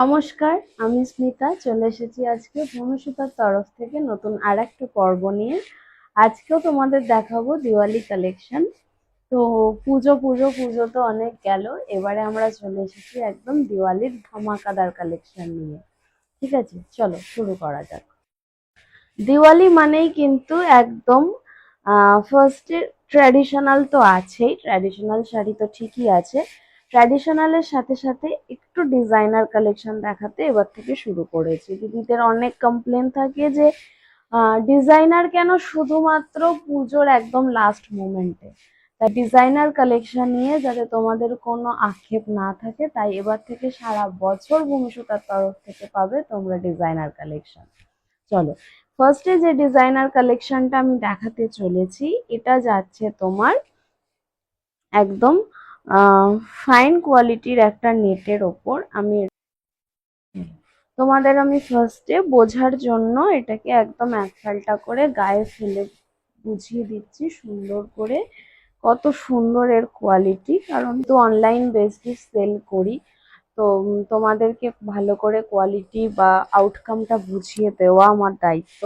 নমস্কার, আমি স্মিতা চলে এসেছি আজকে ভূমিসূতার তরফ থেকে নতুন আরেকটা পর্ব নিয়ে। আজকেও তোমাদের দেখাবো দিওয়ালি কালেকশন। তো পুজো পুজো পুজো তো অনেক গেল, এবারে আমরা চলে এসেছি একদম দিওয়ালির ধামাকাদার কালেকশন নিয়ে। ঠিক আছে, চলো শুরু করা যাক। দিওয়ালি মানেই কিন্তু একদম ফার্স্টে ট্র্যাডিশনাল তো আছেই, ট্র্যাডিশনাল শাড়ি তো ঠিকই আছে। ট্র্যাডিশনালের সাথে সাথে একটু ডিজাইনার কালেকশন দেখাতে এবার থেকে শুরু করেছি। দিদিদের অনেক কমপ্লেন থাকে যে ডিজাইনার কেন শুধুমাত্র পুজোর একদম লাস্ট মোমেন্টে। তাই ডিজাইনার কালেকশন নিয়ে যাতে তোমাদের কোনো আক্ষেপ না থাকে, তাই এবার থেকে সারা বছর ভূমিসূতার তরফ থেকে পাবে তোমরা ডিজাইনার কালেকশন। চলো, ফার্স্টে যে ডিজাইনার কালেকশনটা আমি দেখাতে চলেছি, এটা যাচ্ছে তোমার একদম ফাইন কোয়ালিটির একটা নেটের ওপর। আমি ফার্স্টে বোঝার জন্য এটাকে একদম এক ফালটা করে গায়ে ফেলে বুঝিয়ে দিচ্ছি সুন্দর করে কত সুন্দর এর কোয়ালিটি। কারণ তো অনলাইন বেসিস সেল করি, তো তোমাদেরকে ভালো করে কোয়ালিটি বা আউটকামটা বুঝিয়ে দেওয়া আমার দায়িত্ব।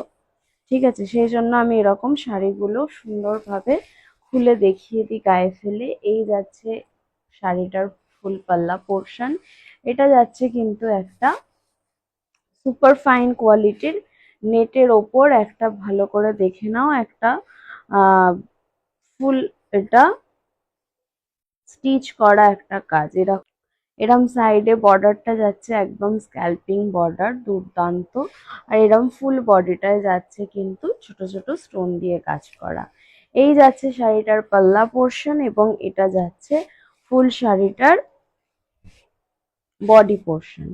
ঠিক আছে, সেই জন্য আমি এরকম শাড়িগুলো সুন্দরভাবে খুলে দেখিয়ে দিই গায়ে ফেলে। এই যাচ্ছে শাড়িটার ফুল পাল্লা পোর্শন। এটা যাচ্ছে কিন্তু একটা সুপার ফাইন কোয়ালিটির নেটের ওপর একটা, ভালো করে দেখে নাও, একটা ফুল, এটা স্টিচ করা একটা কাজ। এরম সাইডে বর্ডারটা যাচ্ছে একদম স্ক্যাল্পিং বর্ডার, দুর্দান্ত। আর এরম ফুল বডিটায় যাচ্ছে কিন্তু ছোট ছোট স্টোন দিয়ে কাজ করা। এই যাচ্ছে শাড়িটার পাল্লা পোর্শন, এবং এটা যাচ্ছে ফুল শাড়িটার বডি পোর্শন।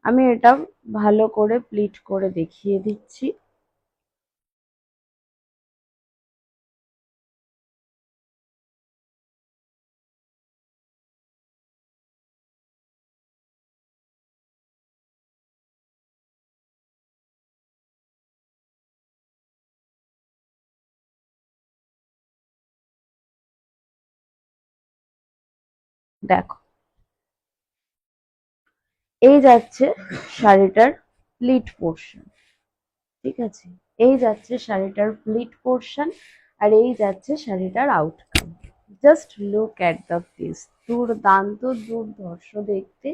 আমি এটা ভালো করে প্লিট করে দেখিয়ে দিচ্ছি। দেখো, এই যাচ্ছে শাড়িটার প্লিট পোর্শন। ঠিক আছে, এই যাচ্ছে শাড়িটার প্লিট পোর্শন, আর এই যাচ্ছে শাড়িটার outcome. Just look at the piece, দুর্দান্ত দুর্ধর্ষ দেখতে।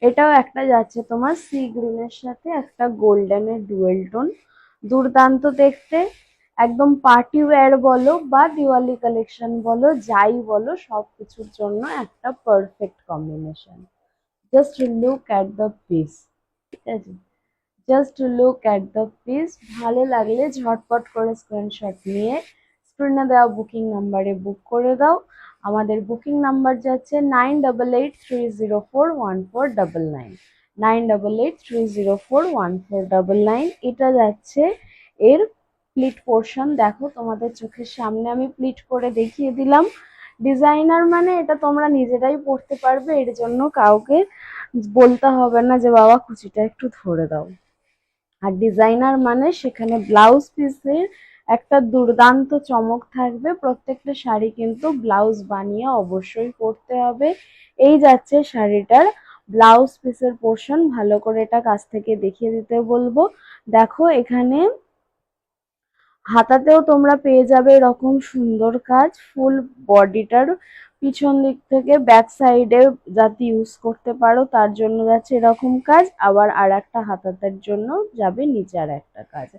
এটাও একটা যাচ্ছে তোমার সি গ্রিনের সাথে একটা গোল্ডেনের ডুয়েল টোন, দুর্দান্ত দেখতে। একদম পার্টি ওয়্যার বলো বা দিওয়ালি কালেকশন বলো, যাই বলো, সব কিছুর জন্য একটা perfect combination. Just look at the piece. ঠিক আছে, just look at the piece. ভালো লাগলে ঝটপট করে স্ক্রিনশট নিয়ে স্ক্রিনে দেওয়া বুকিং নাম্বারে বুক করে দাও। আমাদের বুকিং নাম্বার যাচ্ছে 9883041499, 9883041499। এটা যাচ্ছে এর প্লিট পোর্শন। দেখো, তোমাদের চোখের সামনে আমি প্লিট করে দেখিয়ে দিলাম। ডিজাইনার মানে এটা তোমরা নিজেরাই পড়তে পারবে, এর জন্য কাউকে বলতে হবে না যে বাবা কুচিটা একটু ধরে দাও। আর ডিজাইনার মানে সেখানে ব্লাউজ পিসের একটা দুর্দান্ত চমক থাকবে। প্রত্যেকটা শাড়ি কিন্তু ব্লাউজ বানিয়ে অবশ্যই পরতে হবে। এই যাচ্ছে শাড়িটার ব্লাউজ পিসের পোর্শন। ভালো করে এটা কাছ থেকে দেখিয়ে দিতে বলবো। দেখো, এখানে হাতাতেও তোমরা পেয়ে যাবে এরকম সুন্দর কাজ। ফুল বডিটার পিছন দিক থেকে ব্যাক সাইডে যাতে ইউজ করতে পারো তার জন্য যাচ্ছে এরকম কাজ, আবার আর একটা হাতাতের জন্য যাবে নিচে আর একটা কাজ।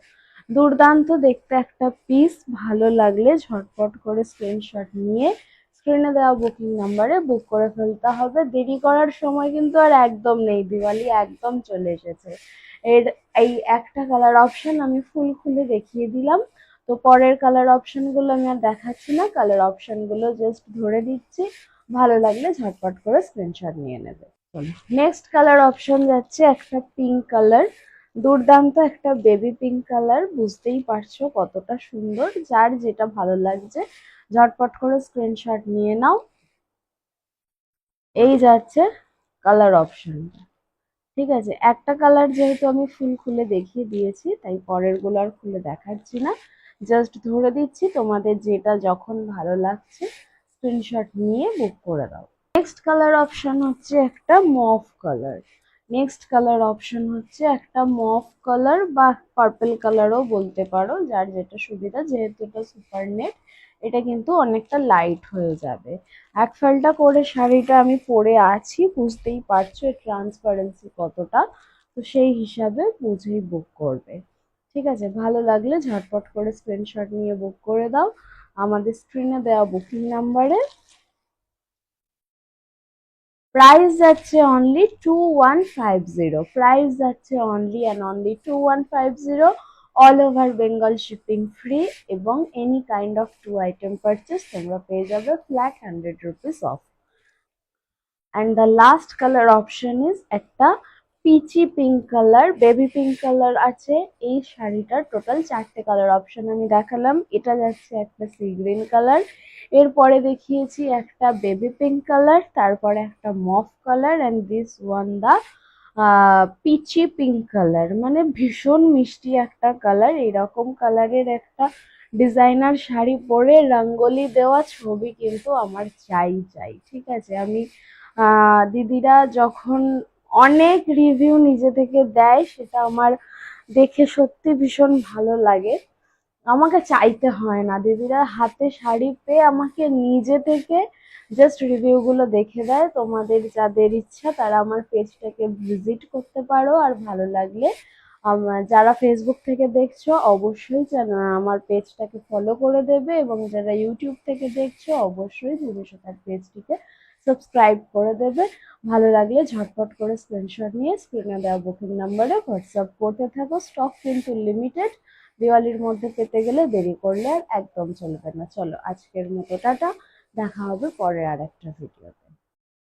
দুর্দান্ত দেখতে একটা পিস। ভালো লাগলে ঝটপট করে স্ক্রিনশট নিয়ে স্ক্রিনে দেওয়া বুকিং নাম্বারে বুক করে ফেলতে হবে। দেরি করার সময় কিন্তু আর একদম নেই, দিওয়ালি একদম চলে এসেছে। এর এই একটা কালার অপশন আমি ফুল খুলে দেখিয়ে দিলাম। তো পরের কালার অপশন গুলো আমি আর দেখাচ্ছি না, কালার অপশন গুলো জাস্ট ধরে দিচ্ছি। ভালো লাগলে ঝটপট করে স্ক্রিনশট নিয়ে নেবে। নেক্সট কালার অপশন যাচ্ছে একটা পিঙ্ক কালার, দুর্দান্ত একটা বেবি পিঙ্ক কালার। বুঝতেই পারছো কতটা সুন্দর। যার যেটা ভালো লাগছে ঝটপট করে স্ক্রিনশট নিয়ে নাও। এই যাচ্ছে কালার অপশনটা। ঠিক আছে, একটা কালার যেহেতু আমি ফুল খুলে দেখিয়ে দিয়েছি, তাই পরের গুলো আর খুলে দেখাচ্ছি না, জাস্ট ধরে দিচ্ছি। তোমাদের যেটা যখন ভালো লাগছে স্ক্রিনশট নিয়ে বুক করে দাও। নেক্সট কালার অপশন হচ্ছে একটা mauve colour. Next colour option হচ্ছে একটা মভ কালার বা পার্পল কালারও বলতে পারো, যার যেটা সুবিধা, যেহেতু এটা সুপার নেট এটা কিন্তু অনেকটা লাইট হয়ে যাবে। এক ফালটা করে শাড়িটা আমি পরে আছি, বুঝতেই পারছো এর ট্রান্সপারেন্সি কতটা, তো সেই হিসাবে বুঝেই বুক করবে। ঠিক আছে, ভালো লাগলে ঝটপট করে স্ক্রিনশট নিয়ে বুক করে দাও আমাদের স্ক্রিনে দেওয়া বুকিং নাম্বারে। প্রাইস যাচ্ছে অনলি 2150, প্রাইস যাচ্ছে only and only 2150, all over Bengal shipping free, এবং any kind of 2 item purchase তোমরা পেয়ে যাবে flat 100 rupees off. And the last colour option is একটা peachy pink colour, baby pink colour আছে এই শাড়িটার। টোটাল 4টে কালার অপশন আমি দেখালাম। এটা যাচ্ছে একটা সি গ্রিন কালার, এরপরে দেখিয়েছি একটা বেবি পিঙ্ক কালার, তারপরে একটা mauve colour, and this one the peachy pink colour, মানে ভীষণ মিষ্টি একটা কালার। এরকম কালারের একটা ডিজাইনার শাড়ি পরে রঙ্গোলি দেওয়া ছবি কিন্তু আমার চাই চাই। ঠিক আছে, আমি দিদিরা যখন অনেক রিভিউ নিজে থেকে দেয় সেটা আমার দেখে সত্যি ভীষণ ভালো লাগে। আমাকে চাইতে হয় না, দিদিরা হাতে শাড়ি পেয়ে আমাকে নিজে থেকে জাস্ট রিভিউগুলো দেখে দেয়। তোমাদের যাদের ইচ্ছা তারা আমার পেজটাকে ভিজিট করতে পারো, আর ভালো লাগলে যারা ফেসবুক থেকে দেখছো অবশ্যই আমার পেজটাকে ফলো করে দেবে, এবং যারা ইউটিউব থেকে দেখছো অবশ্যই জিনিস তার পেজটিকে সাবস্ক্রাইব করে দেবে। ভালো লাগলে ঝটপট করে স্ক্রিনশট নিয়ে স্ক্রিনে দেওয়া বুকিং নাম্বারে হোয়াটসঅ্যাপ করতে থাকো। স্টক কিন্তু লিমিটেড, দিওয়ালির মধ্যে পেতে গেলে দেরি করলে আর একদম চলবে না। চলো আজকের মতো টাটা, দেখা হবে পরের আর একটা ভিডিওতে।